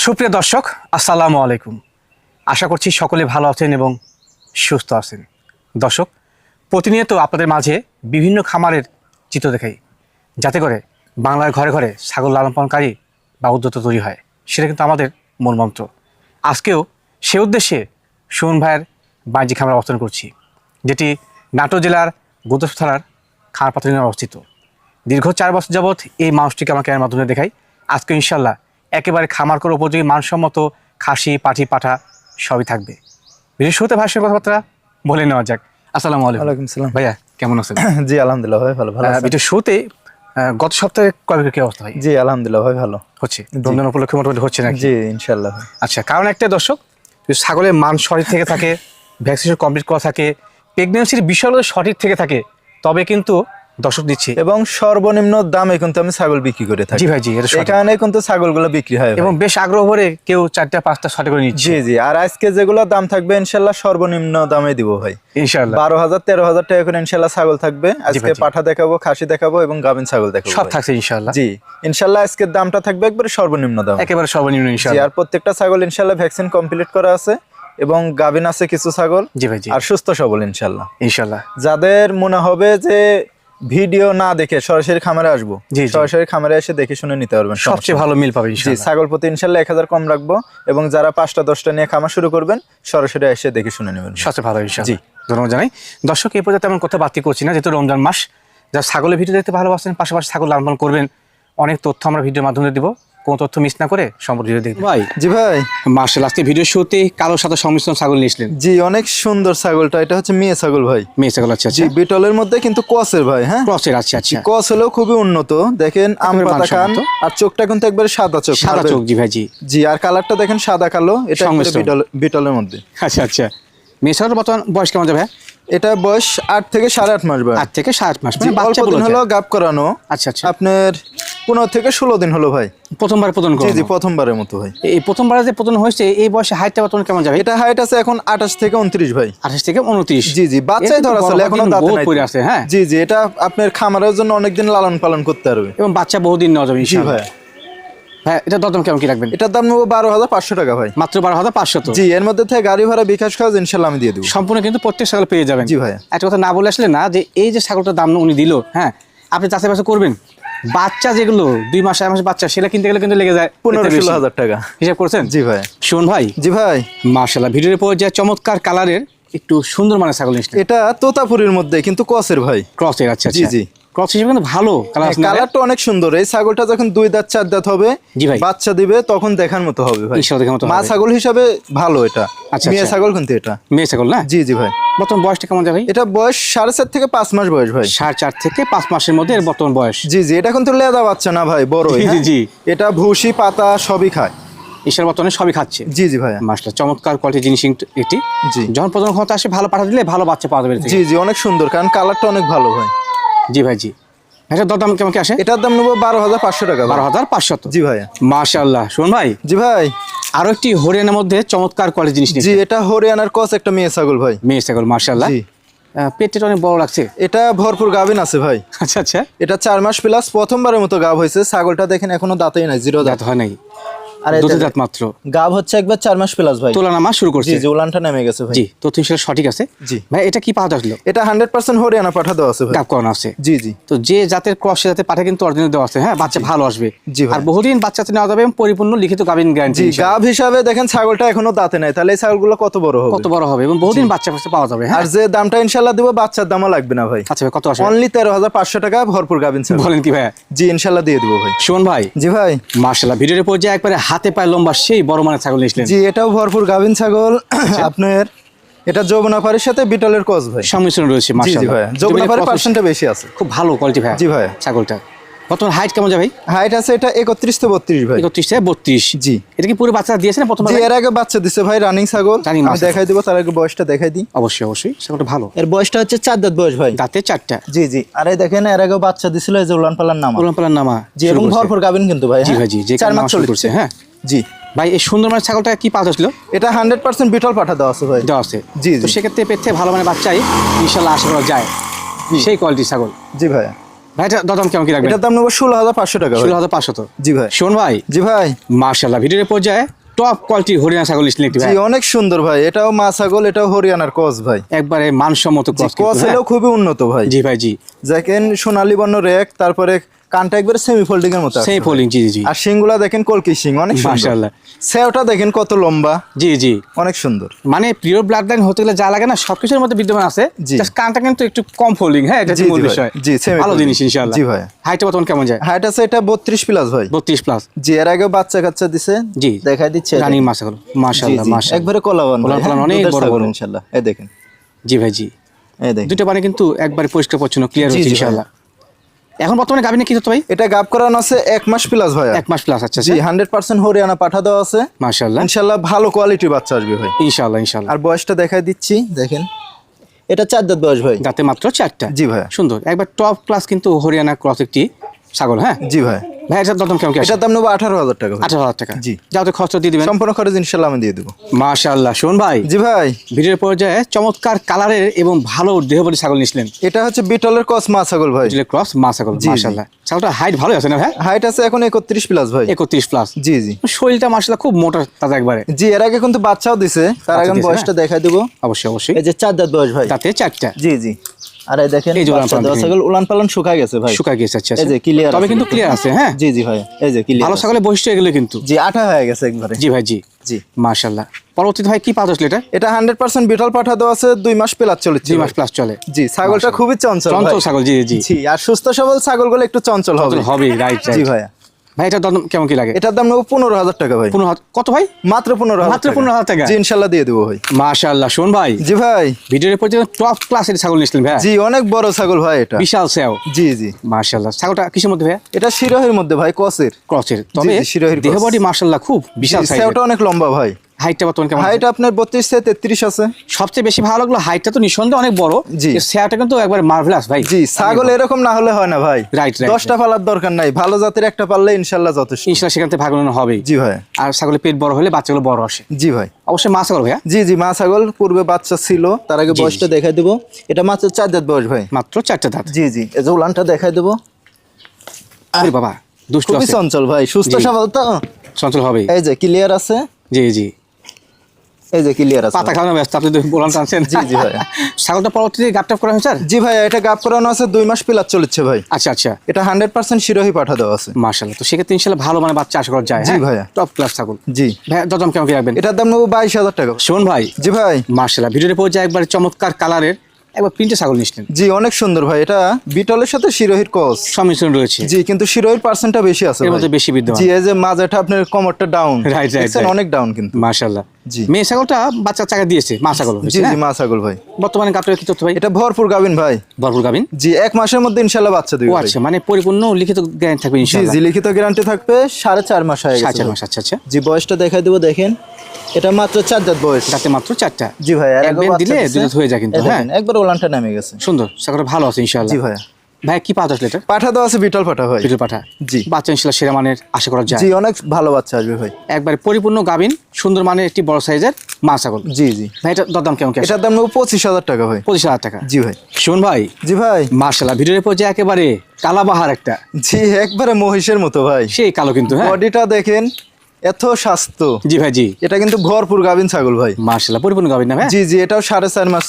সুপ্রিয় দর্শক, আসসালামু আলাইকুম। আশা করছি সকলে ভালো আছেন এবং সুস্থ আছেন। দর্শক, প্রতিনিয়ত আপনাদের মাঝে বিভিন্ন খামারের চিত্র দেখাই, যাতে করে বাংলার ঘরে ঘরে ছাগল লালন পালনকারী বা উদ্যোক্তা তৈরি হয়। সেটা কিন্তু আমাদের মূল মন্ত্র। আজকেও সে উদ্দেশ্যে সুমন ভাইয়ের বাণিজ্যিক খামারে অবস্থান করছি, যেটি নাটোর জেলার গোদাসপুর থানার খামারপাতলিতে অবস্থিত। দীর্ঘ 4 বছর যাবৎ এই মানুষটিকে আমাকে এর মাধ্যমে দেখাই। আজকে ইনশাল্লাহ একেবারে খামার করার উপযোগী মানসম্মত খাসি, পাঠি, পাঠা সবই থাকবে। বিশেষ শুরুতে ভাইয়ের সঙ্গে কথাবার্তা বলে নেওয়া যাক। আসসালামু আলাইকুম। ওয়ালাইকুম সালাম। ভাইয়া কেমন আছেন? জি আলহামদুলিল্লাহ ভাই ভালো আছেন? একটু শুরুতে গত সপ্তাহে কয় বিক্রি অবস্থা ভাই? জি আলহামদুলিল্লাহ ভাই ভালো হচ্ছে, রমজান উপলক্ষে মোটামুটি হচ্ছে নাকি? জি ইনশাআল্লাহ ভাই। আচ্ছা, কারণ একটা দর্শক, যদি ছাগলের মান সঠিক থেকে থাকে, ভ্যাকসিনেশন কমপ্লিট করা থাকে, প্রেগন্যান্সির বিষয়গুলো সঠিক থেকে থাকে, তবে কিন্তু দর্শক দিচ্ছি এবং সর্বনিম্ন দামে কিন্তু আমি ছাগল বিক্রি করে থাকি। জি ভাই, জি এটা সঠিক। এখানে কিন্তু ছাগলগুলো বিক্রি হয় এবং ভাই। বেশ আগ্রহ ভরে কেউ 4টা 5টা 6টা করে নিচ্ছে। জি জি, আর আজকে যেগুলো দাম থাকবে ইনশাআল্লাহ সর্বনিম্ন দামে দিব ভাই। ইনশাআল্লাহ 12,000-13,000 টাকা করে ইনশাআল্লাহ ছাগল থাকবে। আজকে জি। পাঠা দেখাবো, খাসি দেখাবো এবং গাভিন ছাগল দেখাবো সব ভাই। থাকছে ইনশাআল্লাহ। জি ইনশাআল্লাহ আজকের দামটা থাকবে একবারে সর্বনিম্ন দাম, একেবারে সর্বনিম্ন জি। ইনশাআল্লাহ। আর প্রত্যেকটা ছাগল ইনশাআল্লাহ ভ্যাকসিন কমপ্লিট করা আছে এবং গাভিন আছে কিছু ছাগল। জি ভাই, জি আর সুস্থ সবল ইনশাআল্লাহ। ইনশাআল্লাহ। যাদের মনে হবে যে ভিডিও না দেখে সরাসরি খামারে আসবো, জি, জি। সরাসরি খামারে এসে দেখে শুনে নিতে পারবেন। সবচেয়ে ভালো মিল পাবে জি, ইনশাআল্লাহ। ছাগল প্রতি ইনশাআল্লাহ 1000 কম রাখবো এবং যারা 5টা 10টা নিয়ে খামার শুরু করবেন সরাসরি এসে দেখে শুনে নেবেন। সবচেয়ে ভালো ইনশাআল্লাহ। জি। ধন্যবাদ জানাই। দর্শক, এই পর্যন্ত তেমন কথা বাড়তি করছি না, যেহেতু রমজান মাস। যারা ছাগলের ভিডিও দেখতে ভালোবাসেন, পাশাপাশি ছাগল লালন পালন করবেন, অনেক তথ্য আমরা ভিডিওর মাধ্যমে দেবো। কোনো তথ্য মিস না করে সম্পূর্ণ ভিডিও দেখবেন। ভাই জি ভাই, মার্শাল আজকে ভিডিও শুরুতে কালোর সাথে সংমিশ্রণ ছাগল নিয়েছিলেন। জি অনেক সুন্দর ছাগলটা। এটা হচ্ছে মেয়ে ছাগল ভাই। মেয়ে ছাগল আছে? জি, বিটলের মধ্যে কিন্তু ক্রসের ভাই। হ্যাঁ ক্রসের। আচ্ছা আচ্ছা। ক্রস হলেও খুবই উন্নত। দেখেন আম একেবারে পাতা কান, মানসম্মত। আর চোখটা কিন্তু একবারে সাদা চোখ, সাদা চোখ। জি ভাই, জি। জি, আর কালারটা দেখেন সাদা কালো। এটা সংমিশ্রণ। বিটলের মধ্যে। আচ্ছা আচ্ছা। মেয়ে ছাগলের বর্তমান বয়স কেমন যাবে? এটা বয়স 8 থেকে 8.5 মাস ভাই। 8 থেকে 8 মাস, জি, মানে বাচ্চা অল্প দিন বলা হলো যায়। গাব করানো। আচ্ছা আচ্ছা। আপনার 15 থেকে 16 দিন হলো ভাই। প্রথমবার প্রদান জি করুন। জি, প্রথমবারের মতো ভাই। এই প্রথমবার যে প্রদান হয়েছে, এই বয়সে হাইটটা বর্তমানে কেমন যাবে? এটা হাইট আছে এখন 28 থেকে 29 ভাই। 28 থেকে 29। জি জি, বাচ্চাই ধরা চলে, এখনো দাঁতে নাই। পড়ে আছে। হ্যাঁ জি জি, এটা আপনার খামারের জন্য অনেকদিন লালন পালন করতে পারবে এবং বাচ্চা বহুদিন নেওয়া যাবে জি ইনশাআল্লাহ। ভাই। হ্যাঁ, এটা দরদাম কেমন কি রাখবেন? এটার দাম নেবো 12,500 টাকা ভাই। মাত্র 12,500। জি, এর মধ্যে থেকে গাড়ি ভাড়া বিকাশ খরচ ইনশাআল্লাহ আমি দিয়ে দেবো। সম্পূর্ণ কিন্তু প্রত্যেক ছাগল পেয়ে যাবেন। জি ভাই। একটা কথা না বলে আসলে না, যে এই যে ছাগলটার দাম উনি দিল, হ্যাঁ আপনি যাচাই বাছাই করবেন। বাচ্চা যেগুলো 2 মাস 4 মাস বাচ্চা, সেটা কিনতে গেলে কিন্তু লেগে যায় 15-16,000 টাকা। হিসাব করছেন? জি ভাই। শোন ভাই, জি ভাই, মাশাআল্লাহ ভিডিওর পর যে চমৎকার কালারের একটু সুন্দর মানের ছাগল নিয়েছেন। এটা তোতাপুরির মধ্যে কিন্তু ক্রসের ভাই। ক্রসের। আচ্ছা জি আচ্ছা। জি, ক্রস হিসেবে কিন্তু ভালো কালার আছে না? কালারটা অনেক সুন্দর। এই ছাগলটা যখন 2 দাঁত 4 দাঁত হবে, জি ভাই। বাচ্চা দিবে, তখন দেখার মতো হবে ভাই। ইনশাআল্লাহ দেখার মতো মা হবে। ছাগল হিসাবে ভালো এটা। আচ্ছা, মেয়ে আচ্ছা। ছাগল কিন্তু এটা। মেয়ে ছাগল না? জি জি ভাই। বর্তমান বয়সটা কেমন যাবে? এটা বয়স 4.5 থেকে 5 মাস বয়স ভাই। 4.5 থেকে 5 মাসের মধ্যে এর বর্তমান বয়স। জি জি, এটা কিন্তু লেদা বাচ্চা না ভাই, বড়। জি, জি, জি। এটা ভুসি পাতা সবই খায়। ঈশ্বর বর্তমানে সবই খাচ্ছে। জি জি ভাই। মাশাআল্লাহ চমৎকার কোয়ালিটির জিনিস এটি। জি যখন প্রজনন ক্ষমতা আসে, ভালো পাঠা দিলে ভালো বাচ্চা পাওয়া যাবে এর থেকে। জি জি, অনেক সুন্দর, কারণ কালারটা অনেক ভালো ভাই। জি ভাই, জি। এটার দরদাম কেমন কি আসে? এটার দাম নেবো 12,500 টাকা ভাই। 12,500। জি ভাই। মাশাআল্লাহ। শুনুন ভাই, জি ভাই। আরো একটি হরিয়ানার মধ্যে চমৎকার কোয়ালিটির জিনিস জি, নিয়েছে। এটা হরিয়ানার ক্রস একটা মেয়ে ছাগল ভাই। মেয়ে ছাগল মাশাআল্লাহ। জি। পেটটা অনেক বড় লাগছে। এটা ভরপুর গাভিন আছে ভাই। আচ্ছা আচ্ছা। এটা 4 মাস প্লাস, প্রথমবারের মতো গাভ হয়েছে। ছাগলটা দেখেন এখনো দাঁতেই নাই, 0 দাঁত। দাঁত হয় নাই, আর দুটো দাঁত মাত্র। গাভ হচ্ছে একবার 4 মাস প্লাস ভাই। তোলা নামা শুরু করছে। জি জি, উলানটা নেমে গেছে ভাই। জি, তথ্য হিসেবে সঠিক আছে। জি ভাই, এটা কি পাওয়া আসলো? এটা 100% হরিয়ানা পাঠা দেওয়া আছে ভাই। গাব করানো আছে। জি জি। তো যে জাতের ক্রস, সে জাতের পাঠা কিন্তু অরিজিনাল দেওয়া আছে। হ্যাঁ, বাচ্চা ভালো আসবে। জি ভাই। আর বহুদিন বাচ্চাতে নেওয়া যাবে এবং পরিপূর্ণ লিখিত গাভিন গ্যারান্টি। জি, গাভ হিসাবে দেখেন ছাগলটা এখনো দাঁতে নাই, তাহলে এই ছাগলগুলো কত বড় হবে। কত বড় হবে এবং বহুদিন বাচ্চা কাছে পাওয়া যাবে। হ্যাঁ। আর যে দামটা ইনশাআল্লাহ দিব, বাচ্চার দামও লাগবে না ভাই। আচ্ছা ভাই, কত আসবে? অনলি 13,500 টাকা ভরপুর গাভিন ছাগল। বলেন কি ভাই? জি, ইনশাআল্লাহ দিয়ে দিব ভাই। শোন ভাই, জি ভাই। মাশাআল্লাহ ভিডিওর পর যে একবারে হাতে পায়ে লম্বা সেই বড় মানের ছাগল নিয়েছিলেন। জি, এটাও ভরপুর গাভিন ছাগল। আপনার এটা যৌবনাপাড়ির সাথে বিটলের ক্রস ভাই। সংমিশ্রণ রয়েছে জি জি মাশাআল্লাহ। ভাই, যৌবনাপাড়ির পার্সেন্টটা বেশি আছে। খুব ভালো কোয়ালিটি ভাই। জি ভাই। ছাগলটা বর্তমান হাইট কেমন যাবে? হাইট আছে এটা 31 থেকে 32 ভাই। 31 থেকে 32। জি। এটা কি পুরো বাচ্চা দিয়েছে না প্রথমবার? জি, এর আগে বাচ্চা দিছে ভাই, রানিং ছাগল। Running আমি বাচ্চা। দেখাই দিব, তার আগে বয়সটা দেখাই দিই। অবশ্যই অবশ্যই, ছাগলটা ভালো। এর বয়সটা হচ্ছে 4 দাঁত বয়স ভাই। দাঁতে 4টা। জি জি, আর এই দেখেন এর আগে বাচ্চা দিছিল, এই যে উলান পালার নামা। উলান পালান নামা। জি, এবং ভরপুর গাভিন কিন্তু ভাই। জি ভাই, জি। যে 4 নামা মাস শুরু চলছে। করছে। হ্যাঁ জি ভাই, এই সুন্দর মানের ছাগলটা কি পাওয়া আসলো? এটা 100% বিটল পাঠা দেওয়া আছে ভাই। দেওয়া আছে। জি তো জি। সেক্ষেত্রে পেট থেকে ভালো মানের বাচ্চাই ইনশাল্লাহ আশা করা যায়। সেই কোয়ালিটির ছাগল। জি ভাই। ভাই এটা দাম কেমন কি রাখবেন? এটার দাম নেবো 16,500 টাকা ভাই। 16,500 তো। জি ভাই। শোন ভাই, জি ভাই। মাশাআল্লাহ, ভিডিওর পর্যায়ে টপ কোয়ালিটি হরিয়ানা ছাগল নিচ্ছেন একটি জি ভাই। অনেক সুন্দর ভাই, এটাও মা ছাগল, এটাও হরিয়ানার ক্রস ভাই। একবারে মানসম্মত ক্রস কিন্তু, ক্রস হ্যাঁ? হলেও খুবই উন্নত ভাই। জি ভাই জি। দেখেন সোনালী বর্ণ রেক, তারপরে কানটা একবারে সেমি ফোল্ডিং এর মতো আছে সেই ভাই। ফোল্ডিং, জি জি। আর শিংগুলা দেখেন কলকি শিং, অনেক সুন্দর। মাশাআল্লাহ। সেওটা দেখেন কত লম্বা, জি জি। অনেক সুন্দর। মানে পিওর ব্লাড লাইন হতে গেলে যা লাগে না সবকিছুর মধ্যে বিদ্যমান আছে। জি। জাস্ট কানটা কিন্তু একটু কম ফোল্ডিং, হ্যাঁ, এটা জি, হচ্ছে মূল জি ভাই। বিষয়। জি, semi ভালো folding। জিনিস ইনশাআল্লাহ। জি ভাই। হাইটটা বর্তমান কেমন যায়? হাইট আছে এটা 32 প্লাস ভাই। 32 প্লাস। জি এর আগে বাচ্চা কাচ্চা দিছে, জি। দেখাই দিচ্ছে। রানিং মাছ ছাগল, মাশাআল্লাহ মাশাআল্লাহ। একবারে কলাবান ভাই, কলাবান অনেক দুধের বড় ছাগল বড়। ইনশাআল্লাহ। এই দেখেন, জি ভাই জি। এই দেখেন। দুটো পানি কিন্তু একবারে পরিষ্কার পরিচ্ছন্ন ক্লিয়ার জি, হচ্ছে জি ভাই। ইনশাআল্লাহ। এখন বর্তমানে গাবিনে কি তো ভাই? এটা গাব করানো আছে 1 মাস প্লাস ভাই। 1 মাস প্লাস। আচ্ছা জি 100% হরিয়ানা পাঠা দেওয়া আছে মাশাআল্লাহ ইনশাআল্লাহ। ভালো কোয়ালিটির বাচ্চা আসবে ভাই ইনশাআল্লাহ ইনশাআল্লাহ। আর বয়সটা দেখাই দিচ্ছি, দেখেন এটা 4 দাঁত বয়স ভাই। দাঁতে মাত্র 4টা। জি ভাই। সুন্দর, একবার টপ ক্লাস কিন্তু হরিয়ানা ক্রস একটি ছাগল, হ্যাঁ। জি ভাই। ভাই এটার দাম কেমন কি আছে? এটার দাম নেবো 18,000 টাকা ভাই। 18,000 টাকা। জি। যাও তো খরচ দিয়ে দিবেন। সম্পূর্ণ খরচ ইনশাআল্লাহ আমি দিয়ে দেবো। মাশাআল্লাহ। শোন ভাই, জি ভাই। ভিডিওর পর্যায়ে চমৎকার কালারের এবং ভালো দেহবলী ছাগল নিছিলেন। এটা হচ্ছে বিটলের ক্রস মা ছাগল ভাই। বুঝলে ক্রস মা ছাগল, জি, জি। মাশাআল্লাহ। ছাগলটা হাইট ভালো আছে না ভাই? হাইট আছে এখন 31 প্লাস ভাই। 31 প্লাস। জি জি। শরীরটা মাশাআল্লাহ খুব মোটা তাজা একবারে। জি এর আগে কিন্তু বাচ্চাও দিছে, তার আগে আমি দিছে, বয়সটা দেখাই দেবো। অবশ্যই অবশ্যই। এই যে 4 দাঁত বয়স ভাই। দাঁতে 4টা। জি জি। আর এই দেখেন এই যে উলান বাচ্চা পালান দেওয়া দেখেন। ছাগল, উলান পালান শুকায় গেছে ভাই। শুকায় গেছে। আচ্ছা এই যে clear তবে আছে কিন্তু দেখুন। ক্লিয়ার আছে, হ্যাঁ। জি জি ভাই, এই যে ক্লিয়ার। ভালো ছাগলের বৈশিষ্ট্য এগুলো কিন্তু। জি আঠা হয়ে গেছে একবারে। জি ভাই জি। জি। মাশাআল্লাহ। পরবর্তীতে ভাই কি পাওয়া যাচ্ছে এটা? এটা 100% বিটল পাঠা দেওয়া আছে, 2 মাস প্লাস চলেছে 2 ভাই। মাস প্লাস চলে। জি ছাগলটা খুবই চঞ্চল ভাই। চঞ্চল ছাগল, জি জি। জি আর সুস্থ সবল ছাগলগুলো একটু চঞ্চল হবে। হবে, রাইট জি রাইট। ভাই। ভাই এটার দাম কেমন কি লাগে? এটার দাম নেবো 15,000 টাকা ভাই। 15,000 কত ভাই? মাত্র 15,000 মাত্র 15,000 টাকা? জি ইনশাআল্লাহ দিয়ে দেবো ভাই। মাশাআল্লাহ। শোন ভাই, জি ভাই। ভিডিওর পর্যায়ে টপ ক্লাসের ছাগল নিছিলেন ভাই। জি অনেক বড় ছাগল ভাই এটা। বিশাল সেও। জি জি। মাশাআল্লাহ। ছাগলটা কিসের মধ্যে ভাই? এটা শিরোহের মধ্যে ভাই, কসের। ক্রসের। তবে জি, শিরোহির দেহ cross। বডি মাশাআল্লাহ খুব বিশাল জি, সাইজের। সেওটা অনেক লম্বা ভাই। হাইটটা বর্তমানে কেমন? হাইট আপনার 32 থেকে 33 আছে। সবচেয়ে বেশি ভালো লাগলো হাইটটা তো নিঃসন্দেহে অনেক বড়। জি। সেটা কিন্তু একবার মার্ভেলাস ভাই। জি ছাগল এরকম না হলে হয় না ভাই। Right right. 10টা পালার দরকার নাই, ভালো জাতের একটা পাললে ইনশাআল্লাহ যথেষ্ট। ইনশাআল্লাহ সেখান থেকে ভাগানো হবে। জি ভাই। আর ছাগলের পেট বড় হলে বাচ্চাগুলো বড় আসে। জি ভাই। অবশ্যই মা ছাগল ভাইয়া। জি জি মা ছাগল, পূর্বে বাচ্চা ছিল, তার আগে জি, বয়সটা জি। দেখাই দেবো। এটা মাত্র 4 দাঁত বয়স ভাই। মাত্র 4টা দাঁত। জি জি। এই যে উলানটা দেখাই দেবো। আরে বাবা, দুষ্ট খুবই আছে। চঞ্চল ভাই, সুস্থ জি। সবল তো। চঞ্চল হবে। এই যে ক্লিয়ার আছে, জি জি। এই যে ক্লিয়ার আছে। পাতা খাওয়ানো ব্যস্ত, আপনি তো বলান টানছেন। জি, জি ভাই। ছাগলটা পরবর্তীতে গাপটাপ করা হয়েছে স্যার? জি ভাই এটা গাব করানো আছে, 2 মাস প্লাস চলেছে ভাই। আচ্ছা আচ্ছা। এটা 100% শিরোহী পাঠা দেওয়া আছে। মাশাআল্লাহ। তো সেক্ষেত্রে ইনশাআল্লাহ ভালো মানে বাচ্চা আশা করা যায়। জি হ্যাঁ ভাইয়া। টপ ক্লাস ছাগল। জি ভাই দরদাম কেমন কি রাখবেন? এটার দাম নেবো 22,000 টাকা। শোন ভাই, জি ভাই। মাশাআল্লাহ ভিডিওর পর্যায়ে একবার চমৎকার কালারের একবার প্রিন্টে ছাগল নিছিলেন। জি অনেক সুন্দর ভাই, এটা বিটলের সাথে শিরোহির ক্রস। সম্মিশ্রণ রয়েছে। জি কিন্তু শিরোহির পার্সেন্টটা বেশি আছে এর ভাই। মধ্যে বেশি বিদ্যমান। জি এই যে মাঝাটা আপনার কোমরটা ডাউন, রাইট রাইট। অনেক ডাউন কিন্তু। মাশাআল্লাহ। জি। মেয়ে ছাগলটা বাচ্চা চাকা দিয়েছে, মা ছাগল জি হয়েছে। জি হ্যাঁ? মা ছাগল ভাই। বর্তমানে গাপটার কি তথ্য ভাই? এটা ভরপুর গাবিন ভাই। ভরপুর গাবিন। জি 1 মাসের মধ্যে ইনশাআল্লাহ বাচ্চা দিবে ও ভাই। আচ্ছা, মানে পরিপূর্ণ লিখিত গ্যারান্টি থাকবে জি ইনশাআল্লাহ। জি লিখিত গ্যারান্টি থাকবে। 4.5 মাস হয়ে গেছে 4 ভাই। মাস। আচ্ছা আচ্ছা। জি বয়সটা দেখাই দেবো, দেখেন এটা মাত্র 4 দাঁত বয়স। দাঁতে মাত্র 4টা। জি ভাই আর এক বেন দিলে 2 দাঁত হয়ে যায় কিন্তু। হ্যাঁ একবার ওলানটা নামে গেছে। সুন্দর, ছাগলটা ভালো আছে ইনশাআল্লাহ। জি ভাই। ভাই কি পাওয়া যাচ্ছে এটা? পাঠা দেওয়া আছে বিটল পাঠা ভাই। পিটুল পাঠা। জি। বাচ্চা ইনশাআল্লাহ সেরা মানের আশা করা যায়। জি অনেক ভালো বাচ্চা আসবে ভাই। একবার পরিপূর্ণ গাবিন, সুন্দর মানের একটি বড় সাইজের মা ছাগল। জি জি। ভাই এটা দরদাম কেমন কি আছে? এটার দাম নেবো 25,000 টাকা ভাই। 25,000 টাকা। জি ভাই। শোন ভাই, জি ভাই। মাশাআল্লাহ ভিডিওর পর্যায়ে একেবারে কালাবাহার একটা। জি একবারে মহিষের মতো ভাই। সেই কালো কিন্তু। হ্যাঁ বডিটা দেখেন, এত স্বাস্থ্য। জি ভাই জি। এটা কিন্তু ভরপুর গাবিন ছাগল ভাই। মাশাআল্লাহ পরিপূর্ণ গাবিন না ভাই? জি জি এটাও 4.5 মাস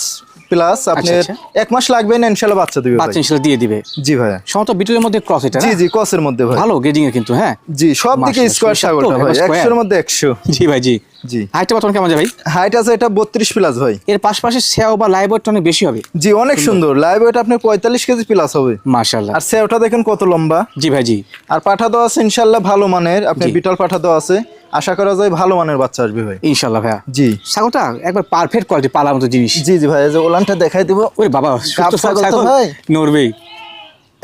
প্লাস। আপনার আচ্ছা। 1 মাস লাগবে না ইনশাআল্লাহ বাচ্চা দিবে ভাই। বাচ্চা ইনশাআল্লাহ দিয়ে দিবে। জি ভাই। সমস্ত বিটুলের মধ্যে ক্রস এটা জি না? জি কসের মধ্যে ভাই। ভালো গেজিং এর কিন্তু। হ্যাঁ জি সব দিকে মাশাআল্লাহ, স্কোয়ার সুন্দর ছাগলটা তো, ভাই, একবার 100 এর মধ্যে 100। জি ভাই জি। জি হাইটটা বর্তমান কেমন যায় ভাই? হাইট আছে এটা 32 প্লাস ভাই। এর পাশাপাশি সেও বা লাইভ ওয়েট অনেক বেশি হবে। জি অনেক সুন্দর, লাইভ ওয়েট আপনার 45 কেজি প্লাস হবে। মাশাআল্লাহ। আর সেওটা দেখেন কত লম্বা। জি ভাই জি। আর পাঠা দেওয়া আছে ইনশাআল্লাহ ভালো মানের, আপনার জি। বিটল পাঠা দেওয়া আছে, আশা করা যায় ভালো মানের বাচ্চা আসবে ভাই। ইনশাআল্লাহ ভাইয়া। জি ছাগলটা একবার পারফেক্ট কোয়ালিটি, পালার মতো জিনিস। জি জি ভাই, এই যে ওলানটা দেখাই দিব। ওরে বাবা, গাব সুস্থ ছাগল তো ছাগল ভাই। নড়বেই।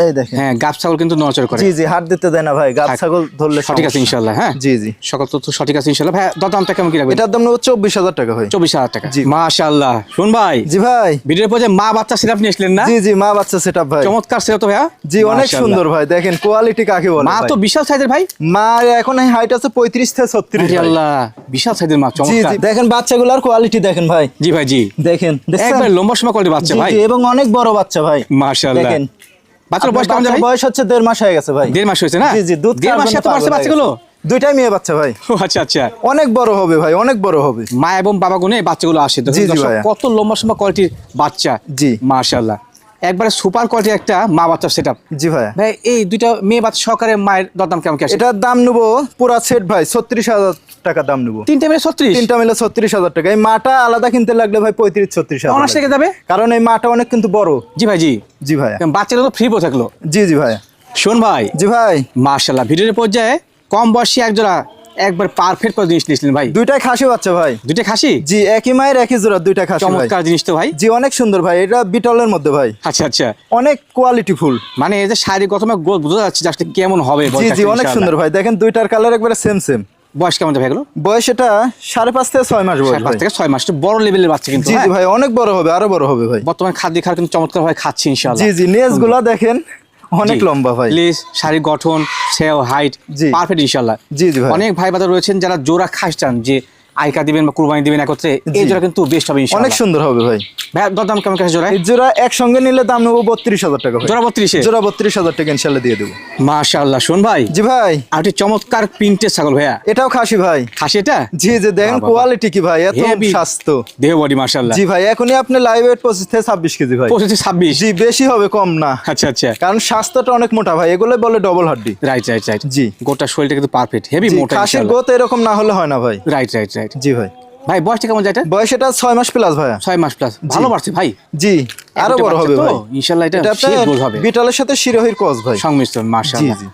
এই দেখেন। হ্যাঁ গাব ছাগল কিন্তু নড়চড় করে। জি জি হাত দিতে দেয় না ভাই, গাব থাক। ছাগল ধরলে সঠিক আছে সমস্যা। ইনশাআল্লাহ। হ্যাঁ জি জি। সকল তথ্য সঠিক আছে ইনশাআল্লাহ। ভাই দামটা কেমন কি রাখবেন? এটার দাম নেবো 24,000 টাকা ভাই। 24,000 টাকা। জি। মাশাআল্লাহ। শুন ভাই, জি ভাই। ভিডিওর পর্যায়ে মা বাচ্চা সিরাপ নিয়ে আসলেন না? জি জি মা বাচ্চা সেটআপ ভাই। চমৎকার সিরাপ তো ভাইয়া। জি অনেক মাশাআল্লাহ। সুন্দর ভাই, দেখেন কোয়ালিটি কাকে বলে মা ভাই। তো বিশাল সাইজের ভাই। মা এখন হাইট আছে 35 থেকে 36 আরে ভাই। আল্লাহ, বিশাল সাইজের মা, জি চমৎকার। জি দেখেন বাচ্চাগুলোর কোয়ালিটি দেখেন ভাই। জি ভাই জি। দেখেন দেখছেন? একবার লম্বা সময় কোয়ালিটি বাচ্চা জি, ভাই। জি, এবং অনেক বড় বাচ্চা ভাই। মাশাআল্লাহ। দেখেন বাচ্চার বয়স কেমন বাচ্চার ভাই? বয়স হচ্ছে 1.5 মাস হয়ে গেছে ভাই। 1.5 মাস হয়েছে না? জি জি, দুধ 1.5 খাওয়ার মাসে জন্য এত বাড়ছে পাগল হয়ে বাচ্চাগুলো? গেছে। দুইটাই মেয়ে বাচ্চা ভাই। ও আচ্ছা আচ্ছা। অনেক বড় হবে ভাই, অনেক বড় হবে। মা এবং বাবা গুনে বাচ্চাগুলো আসে। দেখুন জি, জি দর্শক, ভাইয়া। কত লম্বা সম্বা কোয়ালিটির বাচ্চা। জি। মাশাআল্লাহ, একবারে সুপার কোয়ালিটির একটা মা বাচ্চার সেটআপ। জি ভাইয়া। ভাই এই দুইটা মেয়ে বাচ্চা সহকারে মায়ের দরদাম কেমন কি আসে? এটার দাম নেবো পুরা সেট ভাই 36,000 টাকা দাম নেবো। তিনটা মিলে 36? তিনটা মিলে 36,000 টাকা। এই মাটা আলাদা কিনতে লাগলে ভাই 35-36,000 অনার্স থেকে যাবে? কারণ এই মাটা অনেক কিন্তু বড়। জি ভাই জি। জি ভাইয়া। বাচ্চাগুলো তো ফ্রি বসে থাকলো। জি জি ভাইয়া। শোন ভাই, জি ভাই। মাশাআল্লাহ, ভিডিওর পর্যায়ে কম বয়সী একজোড়া একবার পারফেক্ট করে জিনিস নিয়েছিলেন ভাই। দুইটাই খাসি বাচ্চা ভাই। দুইটা খাসি? জি, একই মায়ের একই জোড়া, দুইটা খাসি ভাই। চমৎকার জিনিস তো ভাই। জি, অনেক সুন্দর ভাই। এটা বিটলের মধ্যে ভাই, আচ্ছা আচ্ছা। অনেক কোয়ালিটি ফুল। মানে এই যে শারীরিক গঠন বোঝা যাচ্ছে যে আসলে কেমন হবে। জি জি, অনেক সুন্দর ভাই। দেখেন দুইটার কালার একবারে সেম সেম। বয়স কেমন ভাই এগুলো? বয়স এটা 5.5 থেকে 6 মাস বয়স 5 ভাই। থেকে 6 মাস, একটু বড় লেভেলের বাচ্চা কিন্তু। জি হ্যাঁ? জি ভাই, অনেক বড় হবে, আরো বড় হবে ভাই। বর্তমানে খাদ্য খাওয়ার কিন্তু চমৎকার ভাবে খাচ্ছে ইনশাআল্লাহ। জি জি, নেজ গুলা দেখেন অনেক জি। লম্বা ভাই। লেজ, শারীরিক গঠন, সেও, হাইট জি। পারফেক্ট ইনশাআল্লাহ। জি জি ভাই। অনেক ভাই বাদা রয়েছেন যারা জোড়া খাস চান, যে আইকা দিবেন বা কুরবানি দিবেন একত্রে, এই জি। জোড়া কিন্তু বেস্ট হবে ইনশাআল্লাহ। অনেক সুন্দর হবে ভাই। ভাই দরদাম কেমন কাছে জোড়া? এই জোড়া একসঙ্গে নিলে দাম নেবো 32,000 টাকা ভাই। জোড়া 32 এ? জোড়া 32,000 টাকা ইনশাল্লাহ দিয়ে দেবো। মাশাআল্লাহ। শোন ভাই, জি ভাই। আর একটি চমৎকার প্রিন্টের ছাগল ভাইয়া। এটাও খাসি ভাই। খাসি এটা? জি জি, দেখেন বাহ, বাহ, কোয়ালিটি কি ভাই, এত Heavy। স্বাস্থ্য। দেহ বডি মাশাআল্লাহ। জি ভাই, এখনই আপনি লাইভ ওয়েট 25 থেকে 26 কেজি ভাই। 25-26? জি, বেশি হবে, কম না। আচ্ছা আচ্ছা। কারণ স্বাস্থ্যটা অনেক মোটা ভাই, এগুলো বলে ডবল হাড্ডি। Right right right. জি। গোটা শরীরটা কিন্তু পারফেক্ট, হেভি জি, মোটা খাসির ইনশাআল্লাহ। গোত এরকম না হলে হয় না ভাই। Right right right. জি ভাই। ভাই বয়সটা কেমন যায় এটা? বয়স এটা 6 মাস প্লাস ভাইয়া। 6 মাস প্লাস, ভালো বাড়ছে ভাই। জি, আরো একটা বড় বাচ্চা হবে তো, ভাই। ইনশাআল্লাহ এটা এটাতে শেষ বোঝ হবে। বিটলের সাথে শিরোহির ক্রস ভাই। সংমিশ্রণ মাশাআল্লাহ। জি, জি।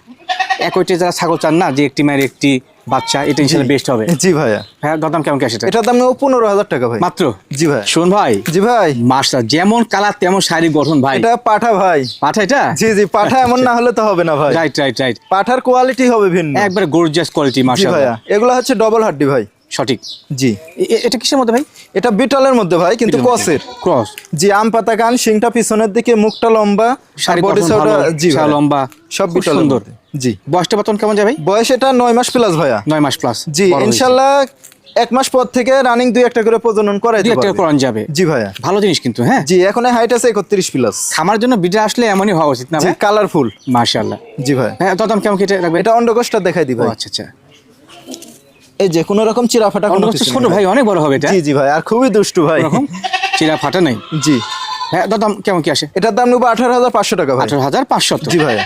একইটে যারা ছাগল চান না, যে একটি মায়ের একটি বাচ্চা, এটা ইনশাআল্লাহ বেস্ট হবে। জি ভাইয়া। হ্যাঁ, দরদাম কেমন কি আসে এটা? এটার দাম নেবো 15,000 টাকা ভাই। মাত্র? জি ভাই। শোন ভাই, জি ভাই। মাশাআল্লাহ, যেমন কালার তেমন শারীরিক গঠন ভাই। এটা পাঠা ভাই। পাঠা এটা? জি জি, পাঠা এমন না হলে তো হবে না ভাই। Right right right. পাঠার কোয়ালিটি হবে ভিন্ন। একবারে গর্জিয়াস কোয়ালিটি জি ভাইয়া, মাশাআল্লাহ। এগুলো হচ্ছে ডবল হাড্ডি ভাই। সঠিক। জি। এটা কিসের মধ্যে ভাই? এটা বিটলের মধ্যে ভাই, কিন্তু ক্রসের। ক্রস। জি, আম পাতা কান, শিংটা পিছনের দিকে, মুখটা লম্বা, শারীরিক বডি গঠন সাইডটা ভালো, জি চা ভাই, লম্বা, সব খুব বিটলের সুন্দর। মধ্যে। জি। বয়সটা বর্তমান কেমন যায় ভাই? বয়স এটা 9 মাস প্লাস ভাইয়া। 9 মাস প্লাস। জি, ইনশাআল্লাহ 1 মাস পর থেকে রানিং 2-1টা করে প্রজনন করাই দুই দিতে একটা পারবে। করান যাবে। জি ভাইয়া। ভালো জিনিস কিন্তু। হ্যাঁ জি, এখন হাইট আছে 31 প্লাস। খামার জন্য বিডে আসলে এমনই হওয়া উচিত না জি, ভাই? কালারফুল। মাশাআল্লাহ। জি ভাই। হ্যাঁ, দরদাম কেমন কেটে রাখবে? এটা অন্ডকোষটা দেখাই দি ও ভাই। আচ্ছা আচ্ছা। এই যে কোনো রকম চিরা ফাটা কোনো অন্যকোষটা কিছু ছোট নেই ভাই, অনেক বড় হবে এটা। জি জি ভাই, আর খুবই দুষ্টু ভাই। এরকম চিরা ফাটা নাই। জি। হ্যাঁ, দরদাম কেমন কি আসে? এটার দাম নেবো 18,500 টাকা ভাই। 18,500। জি ভাইয়া।